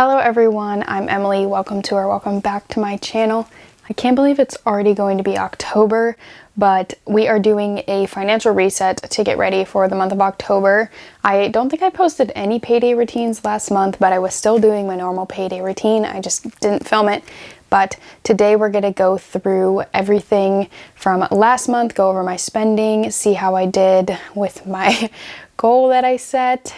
Hello everyone, I'm Emily. Welcome back to my channel. I can't believe it's already going to be October, but we are doing a financial reset to get ready for the month of October. I don't think I posted any payday routines last month, but I was still doing my normal payday routine. I just didn't film it. But today we're going to go through everything from last month, go over my spending, see how I did with my goal that I set.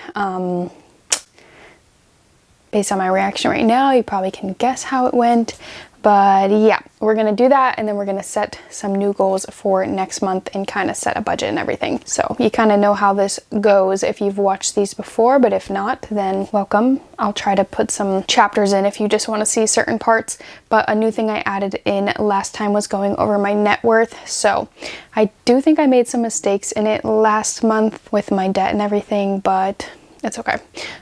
Based on my reaction right now, you probably can guess how it went. But yeah, we're gonna do that, and then we're gonna set some new goals for next month and kind of set a budget and everything. So you kind of know how this goes if you've watched these before, but if not, then welcome. I'll try to put some chapters in if you just want to see certain parts. But a new thing I added in last time was going over my net worth. So I do think I made some mistakes in it last month with my debt and everything, but it's okay.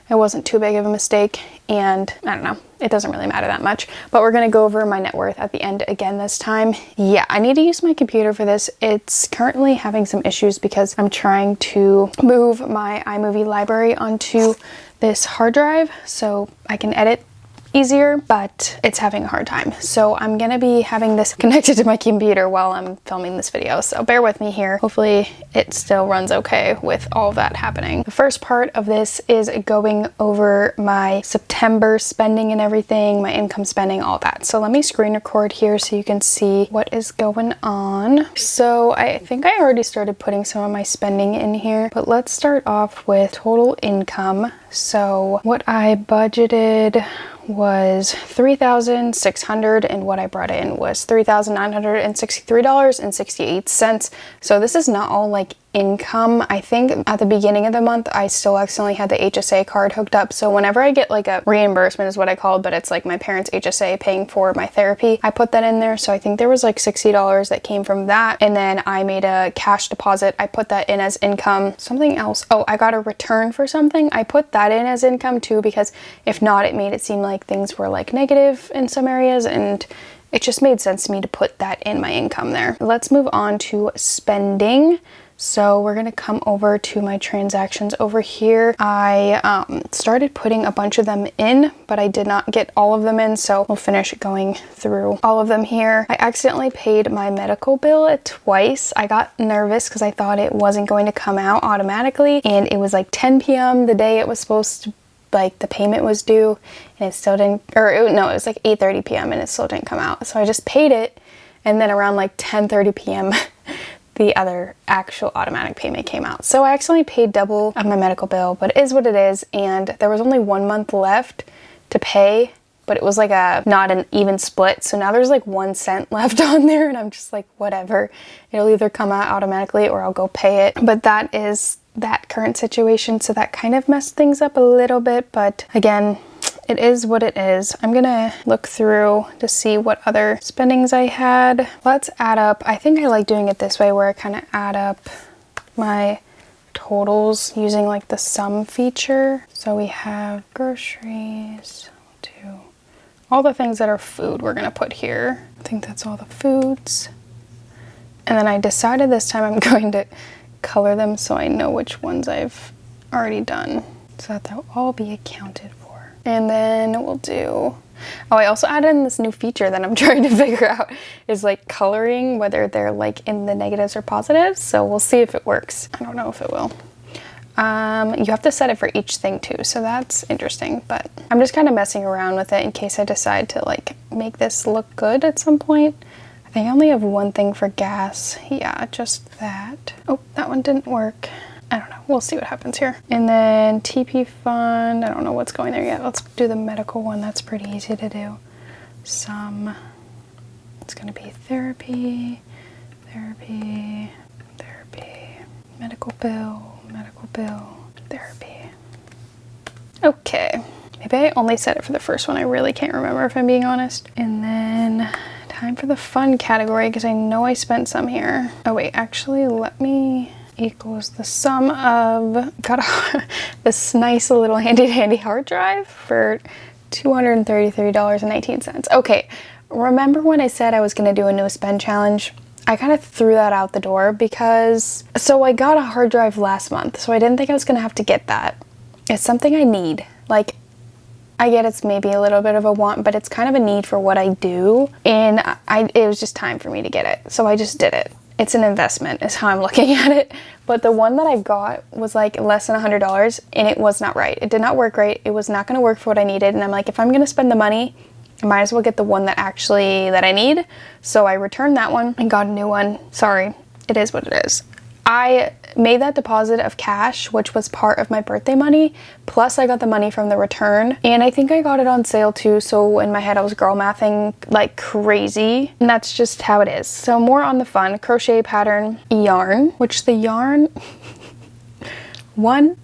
It wasn't too big of a mistake, and I don't know, it doesn't really matter that much. But we're gonna go over my net worth at the end again this time. Yeah, I need to use my computer for this. It's currently having some issues because I'm trying to move my iMovie library onto this hard drive so I can edit easier, but it's having a hard time. So I'm gonna be having this connected to my computer while I'm filming this video, so bear with me here. Hopefully it still runs okay with all that happening. The first part of this is going over my September spending and everything, my income spending, all that. So let me screen record here so you can see what is going on. So I think I already started putting some of my spending in here, but let's start off with total income. So what I budgeted was $3,600, and what I brought in was $3,963.68. So this is not all like income. I think at the beginning of the month I still accidentally had the HSA card hooked up, so whenever I get like a reimbursement is what I call it, but it's like my parents' HSA paying for my therapy, I put that in there. So I think there was like $60 that came from that, and then I made a cash deposit. I put that in as income. Something else, oh, I got a return for something. I put that in as income too, because if not, it made it seem like things were like negative in some areas, and it just made sense to me to put that in my income there. Let's move on to spending. So we're gonna come over to my transactions over here. I started putting a bunch of them in, but I did not get all of them in, so we'll finish going through all of them here. I accidentally paid my medical bill twice. I got nervous because I thought it wasn't going to come out automatically, and it was like 10 p.m. the day it was supposed to, like the payment was due, and it still didn't, no, it was like 8:30 p.m. and it still didn't come out. So I just paid it, and then around like 10:30 p.m. the other actual automatic payment came out. So I actually paid double of my medical bill, but it is what it is. And there was only 1 month left to pay, but it was like not an even split. So now there's like 1 cent left on there, and I'm just like, whatever. It'll either come out automatically or I'll go pay it. But that is that current situation. So that kind of messed things up a little bit, but again, it is what it is. I'm gonna look through to see what other spendings I had. Let's add up. I think I like doing it this way, where I kind of add up my totals using like the sum feature. So we have groceries, all the things that are food we're gonna put here. I think that's all the foods. And then I decided this time I'm going to color them so I know which ones I've already done, so that they'll all be accounted for. And then we'll do, oh, I also added in this new feature that I'm trying to figure out, is like coloring, whether they're like in the negatives or positives. So we'll see if it works. I don't know if it will. You have to set it for each thing too, so that's interesting, but I'm just kind of messing around with it in case I decide to like make this look good at some point. I think I only have one thing for gas. Yeah, just that. Oh, that one didn't work. I don't know. We'll see what happens here. And then TP fund. I don't know what's going there yet. Let's do the medical one. That's pretty easy to do. Some. It's going to be therapy, therapy, therapy, medical bill, therapy. Okay. Maybe I only set it for the first one. I really can't remember if I'm being honest. And then time for the fun category, because I know I spent some here. Oh wait, actually let me equals the sum of, got this nice little handy dandy hard drive for $233.19. Okay, remember when I said I was gonna do a no spend challenge? I kind of threw that out the door because, so I got a hard drive last month, so I didn't think I was gonna have to get that. It's something I need. Like, I get it's maybe a little bit of a want, but it's kind of a need for what I do. And it was just time for me to get it. So I just did it. It's an investment is how I'm looking at it. But the one that I got was like less than $100 and it was not right. It did not work right. It was not going to work for what I needed. And I'm like, if I'm going to spend the money, I might as well get the one that I need. So I returned that one and got a new one. Sorry, it is what it is. I made that deposit of cash, which was part of my birthday money, plus I got the money from the return, and I think I got it on sale too, so in my head I was girl mathing like crazy, and that's just how it is. So more on the fun, crochet pattern yarn, which the yarn, one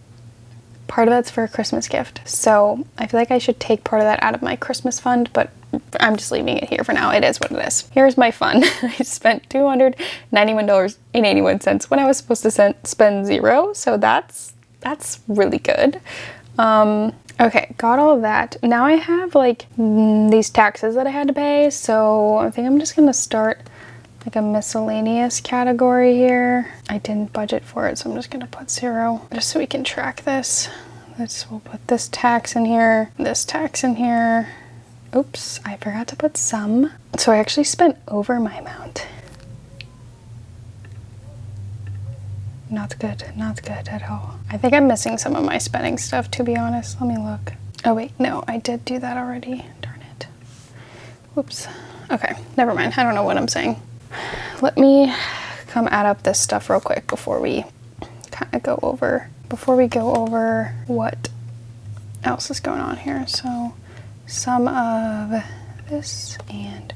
part of that's for a Christmas gift, so I feel like I should take part of that out of my Christmas fund, but I'm just leaving it here for now. It is what it is. Here's my fun. I spent $291.81 when I was supposed to spend $0, so that's really good. Okay, got all of that. Now I have like these taxes that I had to pay, so I think I'm just gonna start like a miscellaneous category here. I didn't budget for it, so I'm just gonna put 0 just so we can track this. We'll put this tax in here, this tax in here. Oops, I forgot to put some. So I actually spent over my amount. Not good, not good at all. I think I'm missing some of my spending stuff, to be honest. Let me look. Oh wait, no, I did do that already. Darn it. Whoops. Okay, never mind. I don't know what I'm saying. Let me come add up this stuff real quick before we kind of go over what else is going on here. So sum of this and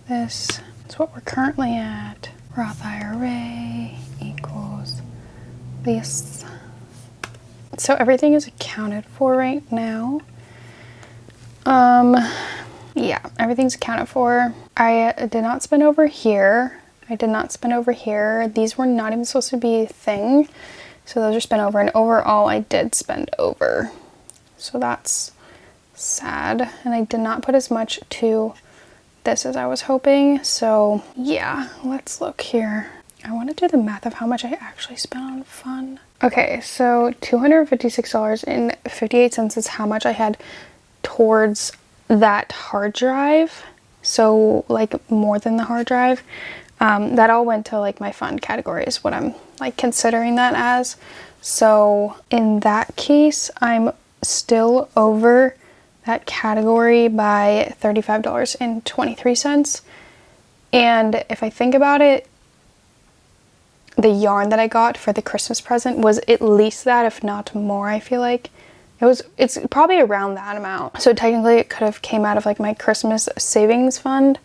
this is what we're currently at. Roth IRA equals this. So everything is accounted for right now. Yeah, everything's accounted for. I did not spend over here. These were not even supposed to be a thing. So those are spent over, and overall I did spend over. So that's sad. And I did not put as much to this as I was hoping. So yeah, let's look here. I want to do the math of how much I actually spent on fun. Okay, so $256.58 is how much I had towards that hard drive. So like more than the hard drive. That all went to like my fun category is what I'm like considering that as. So in that case, I'm still over that category by $35.23. And if I think about it, the yarn that I got for the Christmas present was at least that, if not more. I feel like it's probably around that amount. So technically it could have came out of like my Christmas savings fund,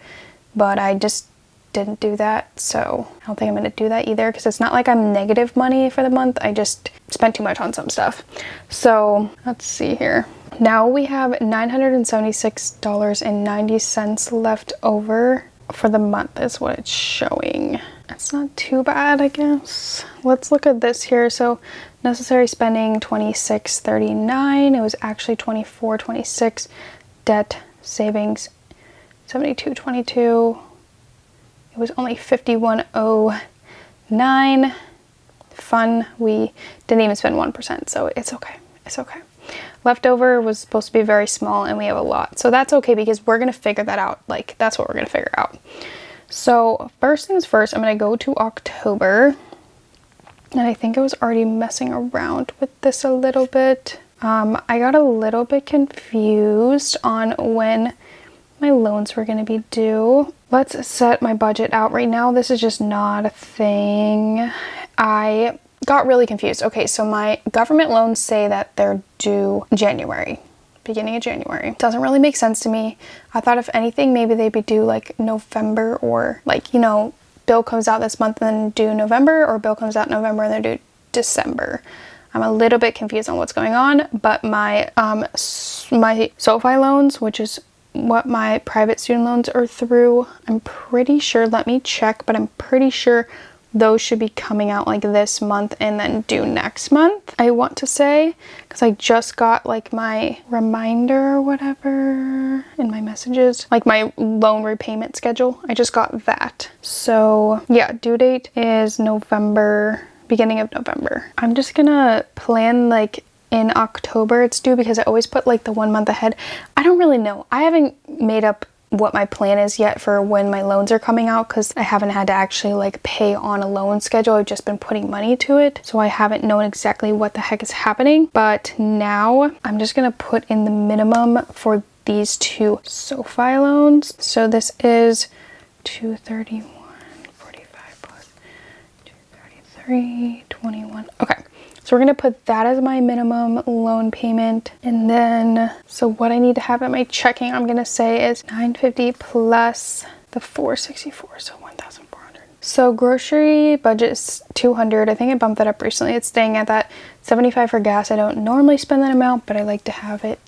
but I just didn't do that. So I don't think I'm going to do that either, because it's not like I'm negative money for the month. I just spent too much on some stuff. So let's see here. Now we have $976.90 left over for the month is what it's showing. It's not too bad, I guess. Let's look at this here. So necessary spending $26.39. It was actually $24.26. Debt savings $72.22. It was only $51.09. Fun, we didn't even spend 1%, so it's okay. It's okay. Leftover was supposed to be very small and we have a lot. So that's okay, because we're going to figure that out. Like, that's what we're going to figure out. So first things first, I'm going to go to October. And I think I was already messing around with this a little bit. I got a little bit confused on when my loans were going to be due. Let's set my budget out right now. This is just not a thing. I got really confused. Okay, so my government loans say that they're due January, beginning of January. Doesn't really make sense to me. I thought if anything, maybe they'd be due like November, or like, you know, bill comes out this month and then due November, or bill comes out November and they're due December. I'm a little bit confused on what's going on, but my my SoFi loans, which is what my private student loans are through, I'm pretty sure, let me check, but I'm pretty sure those should be coming out like this month and then due next month, I want to say, because I just got like my reminder or whatever in my messages, like my loan repayment schedule. I just got that. So yeah, due date is November, beginning of November. I'm just gonna plan like in October it's due, because I always put like the 1 month ahead. I don't really know. I haven't made up what my plan is yet for when my loans are coming out, because I haven't had to actually like pay on a loan schedule. I've just been putting money to it, so I haven't known exactly what the heck is happening. But now I'm just gonna put in the minimum for these two SoFi loans. So this is 231.45 plus 233.21. Okay, so we're gonna put that as my minimum loan payment. And then, so what I need to have in my checking, I'm gonna say is $950 plus the $464, so $1,400. So grocery budget is $200. I think I bumped that up recently. It's staying at that. $75 for gas. I don't normally spend that amount, but I like to have it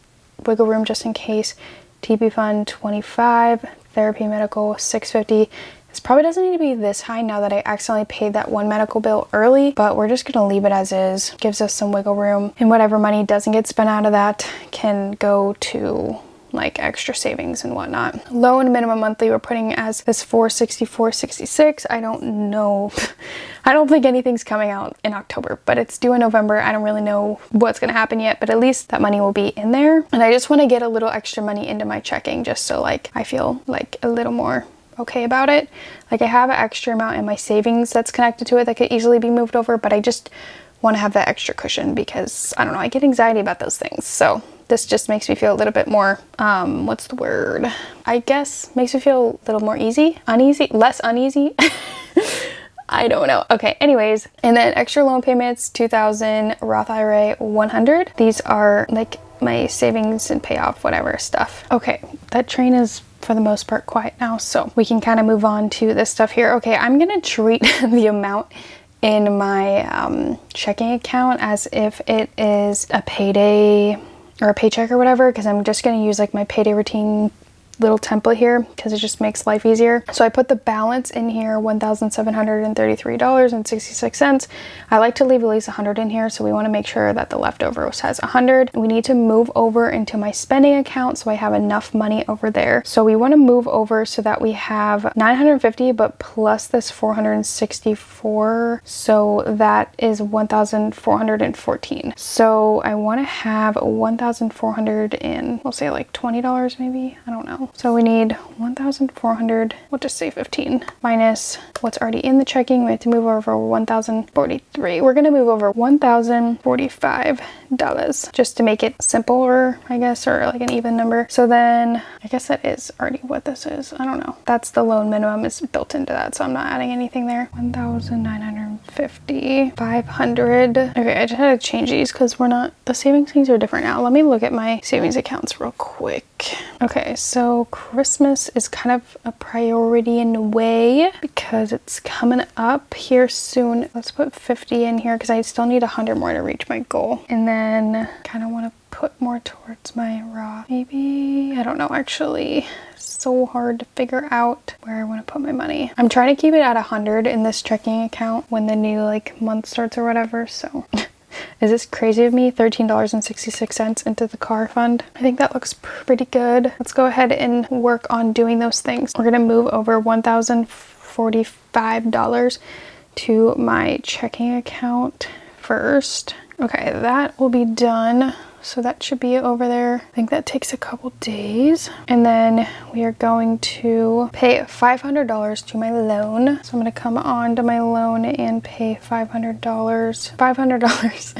wiggle room just in case. TP fund $25. Therapy medical $650. This probably doesn't need to be this high now that I accidentally paid that one medical bill early, but we're just gonna leave it as is. Gives us some wiggle room, and whatever money doesn't get spent out of that can go to like extra savings and whatnot. Loan minimum monthly we're putting as this $464.66. I don't know. I don't think anything's coming out in October, but it's due in November. I don't really know what's gonna happen yet, but at least that money will be in there. And I just want to get a little extra money into my checking just so like I feel like a little more okay about it. Like I have an extra amount in my savings that's connected to it that could easily be moved over, but I just want to have that extra cushion because I don't know, I get anxiety about those things. So this just makes me feel a little bit more, what's the word? I guess makes me feel a little more less uneasy. I don't know. Okay, anyways, and then extra loan payments, $2,000, Roth IRA, $100. These are like my savings and payoff, whatever stuff. Okay, that train is for the most part quiet now, so we can kind of move on to this stuff here. Okay, I'm gonna treat the amount in my checking account as if it is a payday or a paycheck or whatever, because I'm just going to use like my payday routine little template here because it just makes life easier. So I put the balance in here, $1,733.66. I like to leave at least 100 in here, so we want to make sure that the leftovers has 100. We need to move over into my spending account so I have enough money over there. So we want to move over so that we have 950, but plus this 464, so that is 1,414. So I want to have 1,400 in, we'll say like $20 maybe, I don't know. So we need 1,400, we'll just say 15, minus what's already in the checking. We have to move over 1,043. We're gonna move over $1,045 just to make it simpler, I guess, or like an even number. So then I guess that is already what this is. I don't know. That's the loan minimum is built into that, so I'm not adding anything there. 1,950, 500. Okay, I just had to change these because we're not, the savings things are different now. Let me look at my savings accounts real quick. Okay, so Christmas is kind of a priority in a way because it's coming up here soon. Let's put 50 in here because I still need 100 more to reach my goal. And then kind of want to put more towards my Roth. Maybe, I don't know, actually. It's so hard to figure out where I want to put my money. I'm trying to keep it at 100 in this checking account when the new like month starts or whatever, so... Is this crazy of me? $13.66 into the car fund. I think that looks pretty good. Let's go ahead and work on doing those things. We're gonna move over $1,045 to my checking account first. Okay, that will be done. So that should be over there. I think that takes a couple days. And then we are going to pay $500 to my loan. So I'm gonna come on to my loan and pay $500. $500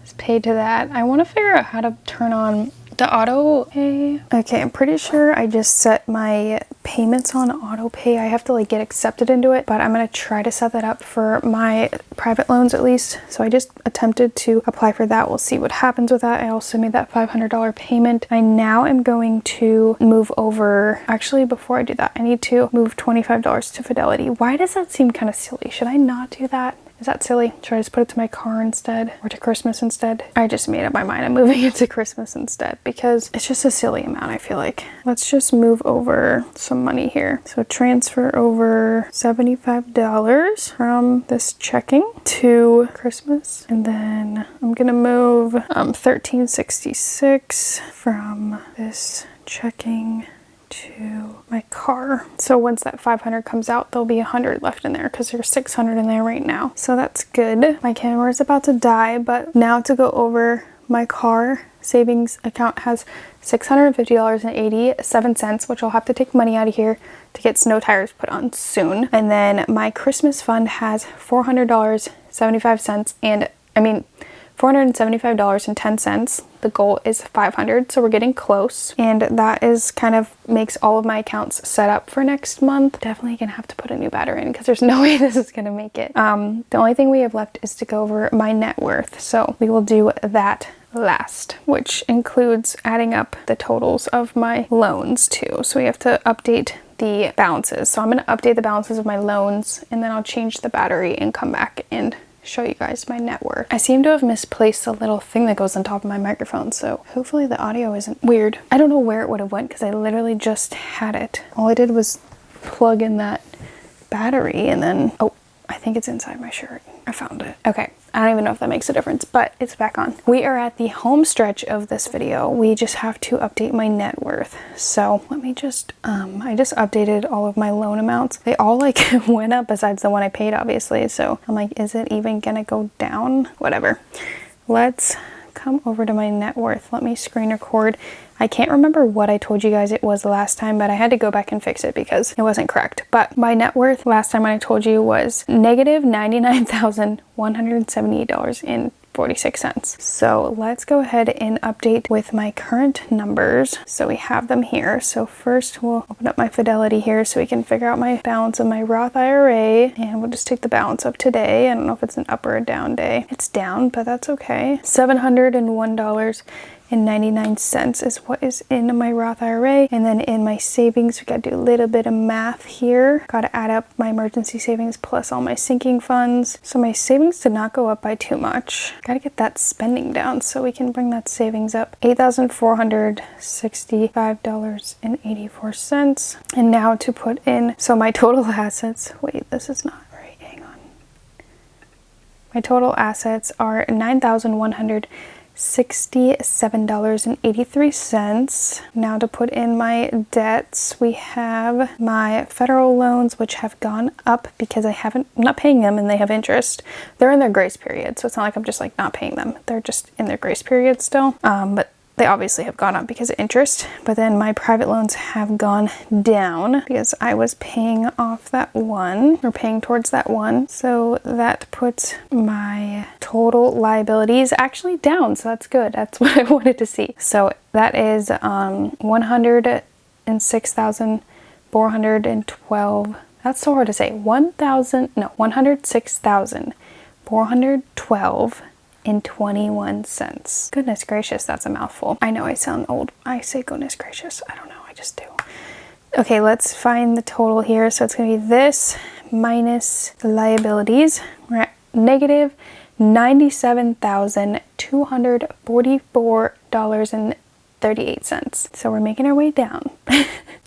is paid to that. I wanna figure out how to turn on the auto pay. Okay, I'm pretty sure I just set my payments on auto pay. I have to like get accepted into it, but I'm gonna try to set that up for my private loans at least. So I just attempted to apply for that. We'll see what happens with that. I also made that $500 payment. I now am going to move over, actually before I do that, I need to move $25 to Fidelity. Why does that seem kind of silly? Should I not do that? Is that silly? Should I just put it to my car instead or to Christmas instead? I just made up my mind. I'm moving it to Christmas instead because it's just a silly amount, I feel like. Let's just move over some money here. So transfer over $75 from this checking to Christmas. And then I'm gonna move $13.66 from this checking to my car. So once that 500 comes out, there'll be 100 left in there because there's 600 in there right now. So that's good. My camera is about to die, but now to go over my car savings account has $650.87, which I'll have to take money out of here to get snow tires put on soon. And then my Christmas fund has $400.75, and I mean $475.10. The goal is $500, so we're getting close. And that is kind of makes all of my accounts set up for next month. Definitely gonna have to put a new battery in because there's no way this is gonna make it. The only thing we have left is to go over my net worth. So we will do that last, which includes adding up the totals of my loans too. So we have to update the balances. So I'm going to update the balances of my loans, and then I'll change the battery and come back and show you guys my net worth. I seem to have misplaced the little thing that goes on top of my microphone, so hopefully the audio isn't weird. I don't know where it would have went because I literally just had it. All I did was plug in that battery and then, oh, I think it's inside my shirt. I found it. Okay, I don't even know if that makes a difference, but it's back on. We are at the home stretch of this video. We just have to update my net worth. So let me just, I just updated all of my loan amounts. They all like went up besides the one I paid, obviously. So I'm like, is it even gonna go down? Whatever. Let's come over to my net worth. Let me screen record. I can't remember what I told you guys it was the last time, but I had to go back and fix it because it wasn't correct. But my net worth last time when I told you was negative $99,178.46. So let's go ahead and update with my current numbers. So we have them here. So first we'll open up my Fidelity here so we can figure out my balance of my Roth IRA, and we'll just take the balance of today. I don't know if it's an up or a down day. It's down, but that's okay. $701.99 is what is in my Roth IRA. And then in my savings, we gotta do a little bit of math here. Gotta add up my emergency savings plus all my sinking funds. So my savings did not go up by too much. Gotta get that spending down so we can bring that savings up. $8,465.84. And now to put in, so my total assets, wait, this is not right, hang on. My total assets are $9,167.83. Now to put in my debts, we have my federal loans, which have gone up because I'm not paying them and they have interest. They're in their grace period, so it's not like I'm just like not paying them. They're just in their grace period still. But they obviously have gone up because of interest. But then my private loans have gone down because I was paying off that one, or paying towards that one. So that puts my total liabilities actually down. So that's good. That's what I wanted to see. So that is $106,412. That's so hard to say. $106,412.21. Goodness gracious, that's a mouthful. I know I sound old. I say goodness gracious. I don't know, I just do. Okay, let's find the total here. So it's gonna be this minus the liabilities. We're at negative $97,244.38. So we're making our way down.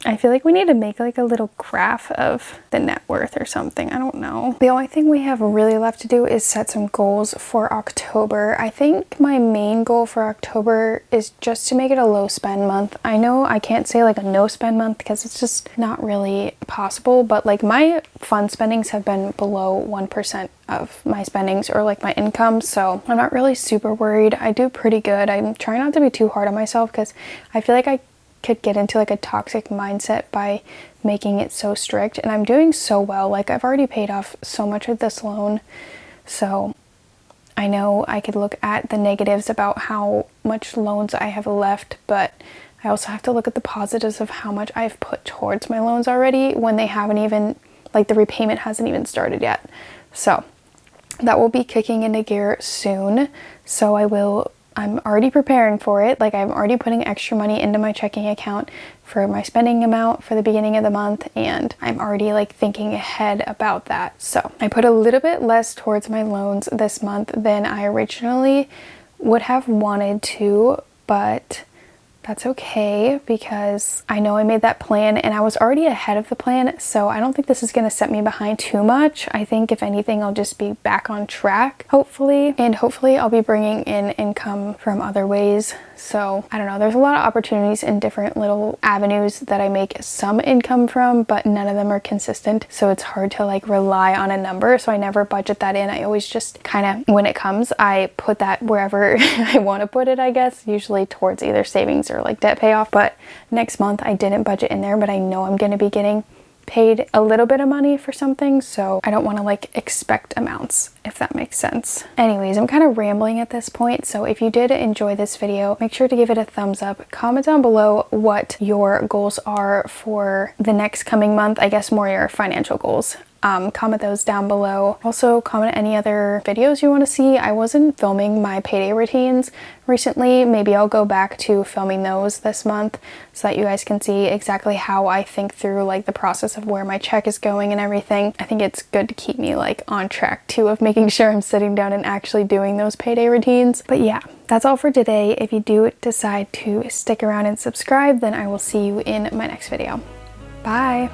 I feel like we need to make like a little graph of the net worth or something. I don't know. The only thing we have really left to do is set some goals for October. I think my main goal for October is just to make it a low spend month. I know I can't say like a no spend month because it's just not really possible, but like my fun spendings have been below 1% of my spendings or like my income, so I'm not really super worried. I do pretty good. I'm trying not to be too hard on myself because I feel like I could get into like a toxic mindset by making it so strict, and I'm doing so well. Like I've already paid off so much of this loan, so I know I could look at the negatives about how much loans I have left, but I also have to look at the positives of how much I've put towards my loans already when they haven't even, like the repayment hasn't even started yet. So that will be kicking into gear soon. So I'm already preparing for it. Like I'm already putting extra money into my checking account for my spending amount for the beginning of the month, and I'm already like thinking ahead about that. So I put a little bit less towards my loans this month than I originally would have wanted to, but that's okay, because I know I made that plan and I was already ahead of the plan, so I don't think this is going to set me behind too much. I think if anything, I'll just be back on track, hopefully, and hopefully I'll be bringing in income from other ways. So I don't know, there's a lot of opportunities in different little avenues that I make some income from, but none of them are consistent, so it's hard to like rely on a number, so I never budget that in. I always just kind of, when it comes, I put that wherever I want to put it, I guess, usually towards either savings or like debt payoff. But next month I didn't budget in there, but I know I'm going to be getting paid a little bit of money for something, so I don't want to like expect amounts, if that makes sense. Anyways, I'm kind of rambling at this point, so if you did enjoy this video, make sure to give it a thumbs up. Comment down below what your goals are for the next coming month, I guess more your financial goals. Comment those down below. Also comment any other videos you want to see. I wasn't filming my payday routines recently. Maybe I'll go back to filming those this month so that you guys can see exactly how I think through like the process of where my check is going and everything. I think it's good to keep me like on track too of making sure I'm sitting down and actually doing those payday routines. But yeah, that's all for today. If you do decide to stick around and subscribe, then I will see you in my next video. Bye!